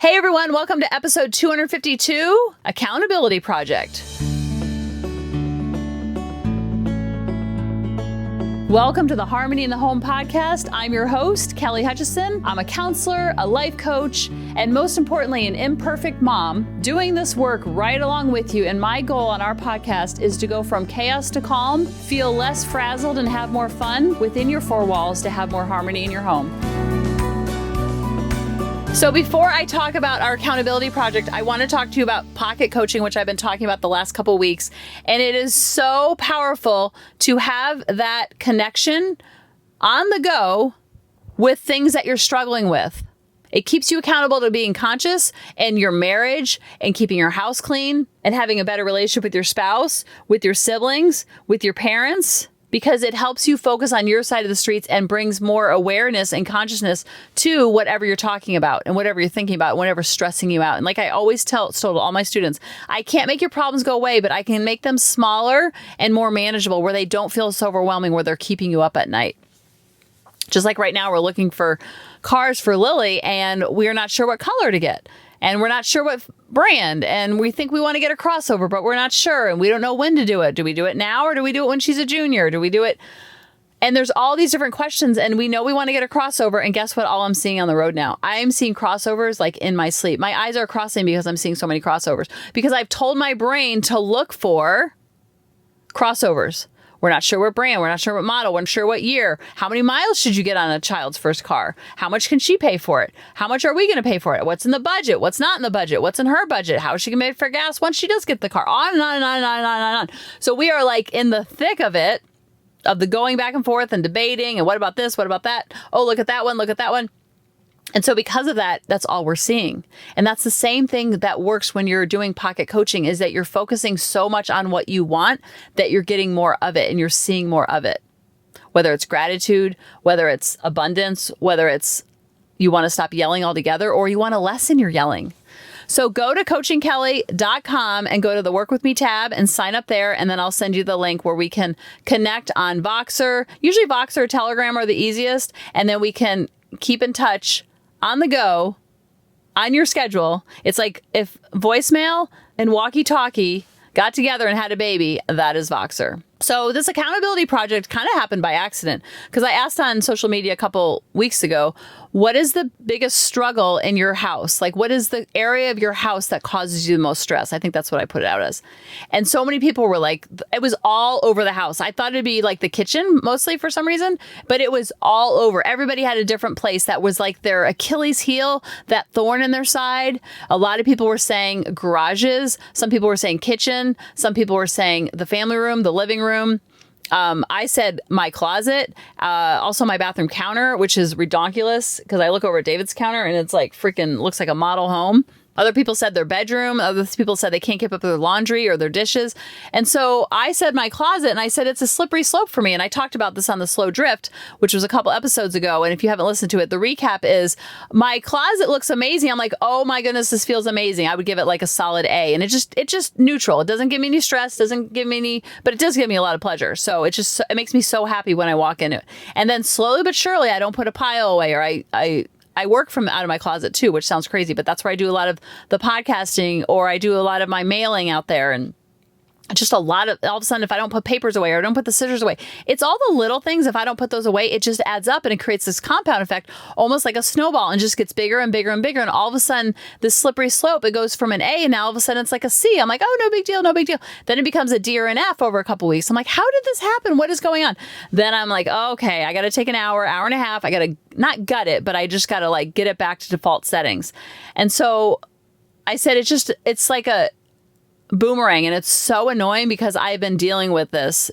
Hey everyone, welcome to episode 252, Accountability Project. Welcome to the Harmony in the Home podcast. I'm your host, Kelly Hutchison. I'm a counselor, a life coach, and most importantly, an imperfect mom doing this work right along with you. And my goal on our podcast is to go from chaos to calm, feel less frazzled, and have more fun within your four walls to have more harmony in your home. So before I talk about our accountability project, I want to talk to you about pocket coaching, which I've been talking about the last couple of weeks. And it is so powerful to have that connection on the go with things that you're struggling with. It keeps you accountable to being conscious in your marriage and keeping your house clean and having a better relationship with your spouse, with your siblings, with your parents, because it helps you focus on your side of the streets and brings more awareness and consciousness to whatever you're talking about and whatever you're thinking about, whatever's stressing you out. And like I always told all my students, I can't make your problems go away, but I can make them smaller and more manageable where they don't feel so overwhelming, where they're keeping you up at night. Just like right now, we're looking for cars for Lily and we're not sure what color to get. And we're not sure what brand, and we think we want to get a crossover, but we're not sure, and we don't know when to do it. Do we do it now, or do we do it when she's a junior? Do we do it? And there's all these different questions, and we know we want to get a crossover, and guess what all I'm seeing on the road now? I am seeing crossovers like in my sleep. My eyes are crossing because I'm seeing so many crossovers, because I've told my brain to look for crossovers. We're not sure what brand. We're not sure what model. We're not sure what year. How many miles should you get on a child's first car? How much can she pay for it? How much are we going to pay for it? What's in the budget? What's not in the budget? What's in her budget? How is she going to pay for gas once she does get the car? On and on and on and on and on and on. So we are like in the thick of it, of the going back and forth and debating. And what about this? What about that? Oh, look at that one. Look at that one. And so because of that, that's all we're seeing. And that's the same thing that works when you're doing pocket coaching, is that you're focusing so much on what you want that you're getting more of it and you're seeing more of it. Whether it's gratitude, whether it's abundance, whether it's you want to stop yelling altogether or you want to lessen your yelling. So go to coachingkelly.com and go to the Work With Me tab and sign up there. And then I'll send you the link where we can connect on Voxer. Usually Voxer or Telegram are the easiest. And then we can keep in touch on the go, on your schedule. It's like if voicemail and walkie-talkie got together and had a baby, that is Voxer. So this accountability project kind of happened by accident, because I asked on social media a couple weeks ago, what is the biggest struggle in your house? Like, what is the area of your house that causes you the most stress? I think that's what I put it out as. And so many people were like, it was all over the house. I thought it'd be like the kitchen mostly for some reason, but it was all over. Everybody had a different place that was like their Achilles heel, that thorn in their side. A lot of people were saying garages. Some people were saying kitchen. Some people were saying the family room, the living room. I said my closet, also my bathroom counter, which is redonkulous because I look over at David's counter and it's like freaking looks like a model home. Other people said their bedroom. Other people said they can't keep up their laundry or their dishes. And so I said my closet, and I said it's a slippery slope for me. And I talked about this on the Slow Drift, which was a couple episodes ago. And if you haven't listened to it, the recap is my closet looks amazing. I'm like, oh my goodness, this feels amazing. I would give it like a solid A. And it just neutral. It doesn't give me any stress, doesn't give me any, but it does give me a lot of pleasure. So it makes me so happy when I walk in it. And then slowly but surely, I don't put a pile away, or I work from out of my closet too, which sounds crazy, but that's where I do a lot of the podcasting, or I do a lot of my mailing out there. And just all of a sudden, if I don't put papers away or I don't put the scissors away, it's all the little things. If I don't put those away, it just adds up and it creates this compound effect, almost like a snowball, and just gets bigger and bigger and bigger. And all of a sudden, this slippery slope, it goes from an A, and now all of a sudden it's like a C. I'm like, oh, no big deal, no big deal. Then it becomes a D or an F over a couple weeks. I'm like, how did this happen? What is going on? Then I'm like, oh, okay, I got to take an hour and a half. I got to not gut it, but I just got to like get it back to default settings. And so I said, it's like a boomerang, and it's so annoying because I've been dealing with this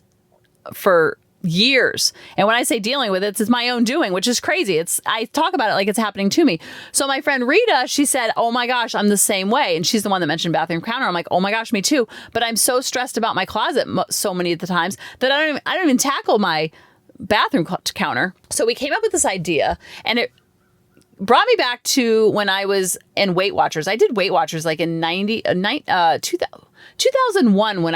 for years. And when I say dealing with it, it's my own doing, which is crazy. I talk about it like it's happening to me. So my friend Rita, she said, oh my gosh, I'm the same way. And she's the one that mentioned bathroom counter. I'm like, oh my gosh, me too. But I'm so stressed about my closet so many of the times that I don't even tackle my bathroom counter. So we came up with this idea, and it brought me back to when I was in Weight Watchers. I did Weight Watchers like in 2001 when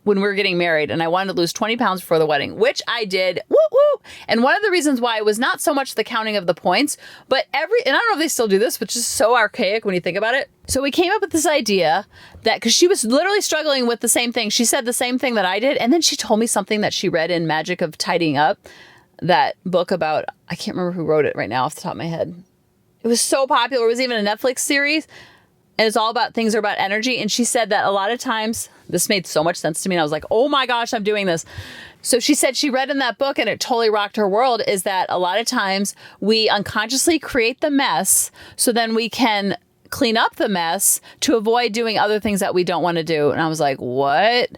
we were getting married, and I wanted to lose 20 pounds before the wedding, which I did. Woo woo. And one of the reasons why was not so much the counting of the points, but and I don't know if they still do this, which is so archaic when you think about it. So we came up with this idea that, because she was literally struggling with the same thing. She said the same thing that I did. And then she told me something that she read in Magic of Tidying Up, that book about, I can't remember who wrote it right now off the top of my head. It was so popular. It was even a Netflix series. And it's all about, things are about energy. And she said that a lot of times, this made so much sense to me. And I was like, oh my gosh, I'm doing this. So she said she read in that book, and it totally rocked her world, is that a lot of times we unconsciously create the mess so then we can clean up the mess to avoid doing other things that we don't want to do. And I was like, what?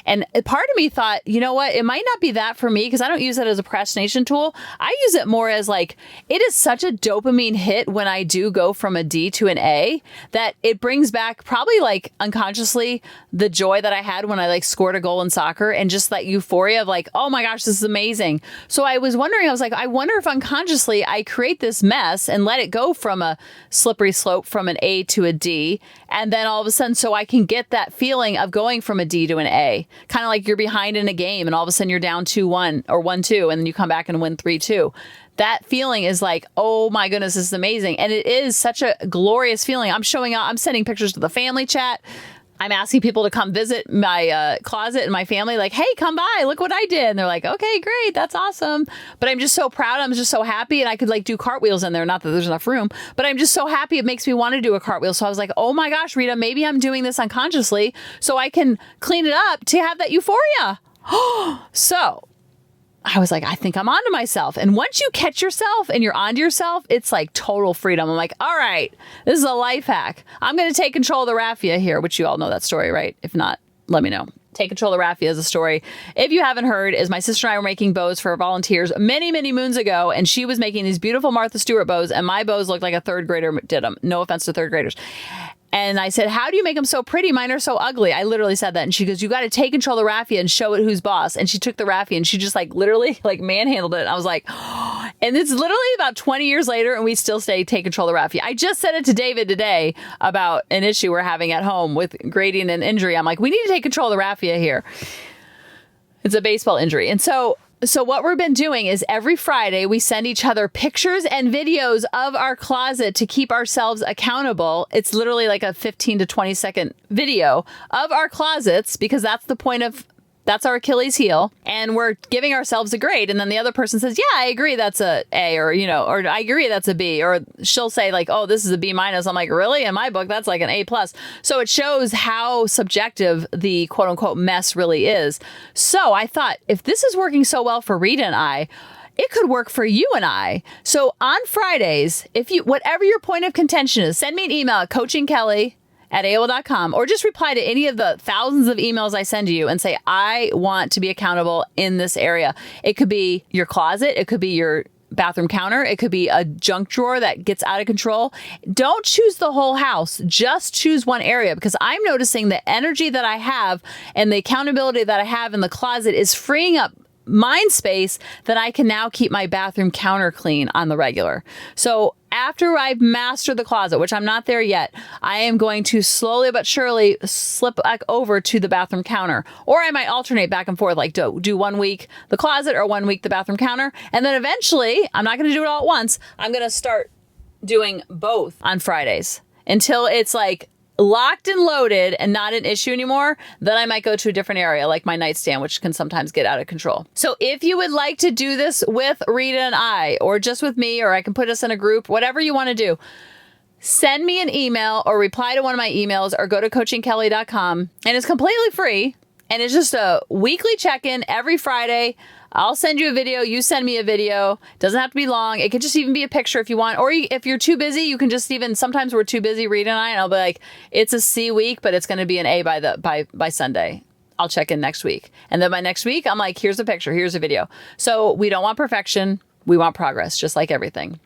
And part of me thought, you know what? It might not be that for me, because I don't use it as a procrastination tool. I use it more as like, it is such a dopamine hit when I do go from a D to an A, that it brings back probably like unconsciously the joy that I had when I like scored a goal in soccer, and just that euphoria of like, oh my gosh, this is amazing. So I was wondering, I was like, I wonder if unconsciously I create this mess and let it go from a slippery slope from an A to a D. And then all of a sudden, so I can get that feeling of going from a D to an A. Kind of like you're behind in a game and all of a sudden you're down 2-1 or 1-2, and then you come back and win 3-2. That feeling is like, oh my goodness, this is amazing. And it is such a glorious feeling. I'm showing out, I'm sending pictures to the family chat. I'm asking people to come visit my closet and my family, like, hey, come by, look what I did. And they're like, okay, great, that's awesome. But I'm just so proud. I'm just so happy. And I could like do cartwheels in there. Not that there's enough room, but I'm just so happy. It makes me want to do a cartwheel. So I was like, oh my gosh, Rita, maybe I'm doing this unconsciously so I can clean it up to have that euphoria. So I was like, I think I'm onto myself. And once you catch yourself and you're onto yourself, it's like total freedom. I'm like, all right, this is a life hack. I'm going to take control of the raffia here, which you all know that story, right? If not, let me know. Take control of the raffia is a story, if you haven't heard, is my sister and I were making bows for volunteers many, many moons ago. And she was making these beautiful Martha Stewart bows, and my bows looked like a third grader did them. No offense to third graders. And I said, how do you make them so pretty? Mine are so ugly. I literally said that. And she goes, you got to take control of the raffia and show it who's boss. And she took the raffia and she just like literally like manhandled it. And I was like, oh. And it's literally about 20 years later and we still say take control of the raffia. I just said it to David today about an issue we're having at home with grading and injury. I'm like, we need to take control of the raffia here. It's a baseball injury. And so what we've been doing is every Friday we send each other pictures and videos of our closet to keep ourselves accountable. It's literally like a 15 to 20 second video of our closets, because that's the point of, that's our Achilles heel. And we're giving ourselves a grade. And then the other person says, yeah, I agree that's a A, or, you know, or I agree that's a B, or she'll say like, oh, this is a B minus. I'm like, really? In my book, that's like an A plus. So it shows how subjective the quote unquote mess really is. So I thought, if this is working so well for Rita and I, it could work for you and I. So on Fridays, if you, whatever your point of contention is, send me an email at coachingkelly@AOL.com, or just reply to any of the thousands of emails I send to you and say, I want to be accountable in this area. It could be your closet. It could be your bathroom counter. It could be a junk drawer that gets out of control. Don't choose the whole house. Just choose one area, because I'm noticing the energy that I have and the accountability that I have in the closet is freeing up mind space that I can now keep my bathroom counter clean on the regular. So after I've mastered the closet, which I'm not there yet, I am going to slowly but surely slip back over to the bathroom counter. Or I might alternate back and forth, like do 1 week the closet or 1 week the bathroom counter. And then eventually, I'm not going to do it all at once. I'm going to start doing both on Fridays until it's like locked and loaded and not an issue anymore. Then I might go to a different area, like my nightstand, which can sometimes get out of control. So if you would like to do this with Rita and I, or just with me, or I can put us in a group, whatever you want to do, send me an email or reply to one of my emails, or go to coachingkelly.com, and it's completely free. And it's just a weekly check-in every Friday. I'll send you a video. You send me a video. Doesn't have to be long. It could just even be a picture if you want. Or if you're too busy, you can just even, sometimes we're too busy, Rita and I, and I'll be like, it's a C week, but it's going to be an A by Sunday. I'll check in next week. And then by next week, I'm like, here's a picture. Here's a video. So we don't want perfection. We want progress, just like everything.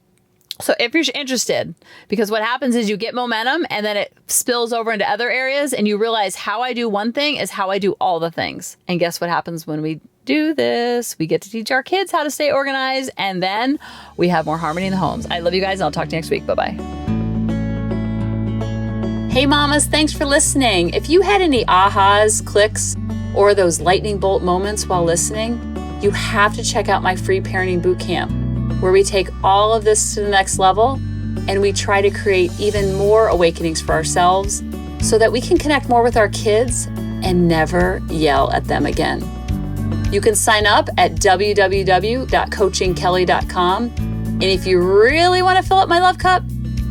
So if you're interested, because what happens is you get momentum and then it spills over into other areas, and you realize how I do one thing is how I do all the things. And guess what happens when we do this. We get to teach our kids how to stay organized, and then we have more harmony in the homes. I love you guys, and I'll talk to you next week. Bye-bye. Hey mamas, thanks for listening. If you had any ahas, clicks, or those lightning bolt moments while listening, you have to check out my free parenting bootcamp, where we take all of this to the next level and we try to create even more awakenings for ourselves so that we can connect more with our kids and never yell at them again. You can sign up at www.coachingkelly.com. And if you really want to fill up my love cup,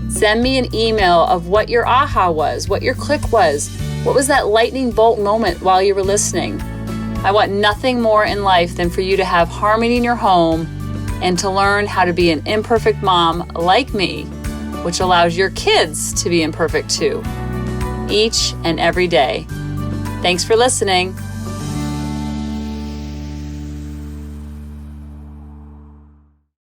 send me an email of what your aha was, what your click was, what was that lightning bolt moment while you were listening. I want nothing more in life than for you to have harmony in your home and to learn how to be an imperfect mom like me, which allows your kids to be imperfect too, each and every day. Thanks for listening.